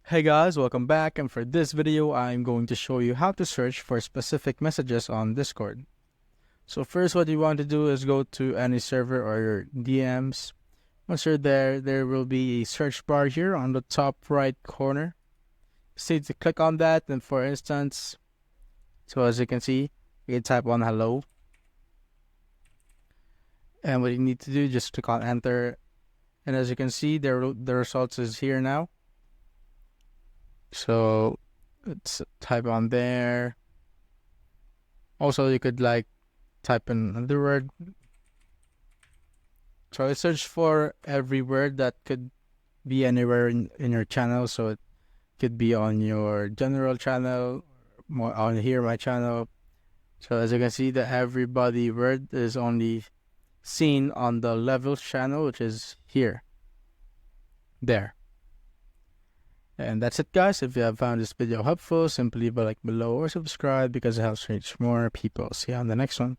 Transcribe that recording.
Hey guys, welcome back, and for this video I'm going to show you how to search for specific messages on Discord. So first, what you want to do is go to any server or your DMs. Once you're there will be a search bar here on the top right corner. Just need to click on that, and for instance, so as you can see, you can type on hello. And what you need to do, just click on enter, and as you can see, the results is here now. So let's type on there. Also, you could type in another word. So I search for every word that could be anywhere in your channel. So it could be on your general channel, more on here, my channel. So as you can see, the everybody word is only seen on the levels channel, which is here. There. And that's it, guys. If you have found this video helpful, simply leave a like below or subscribe because it helps reach more people. See you on the next one.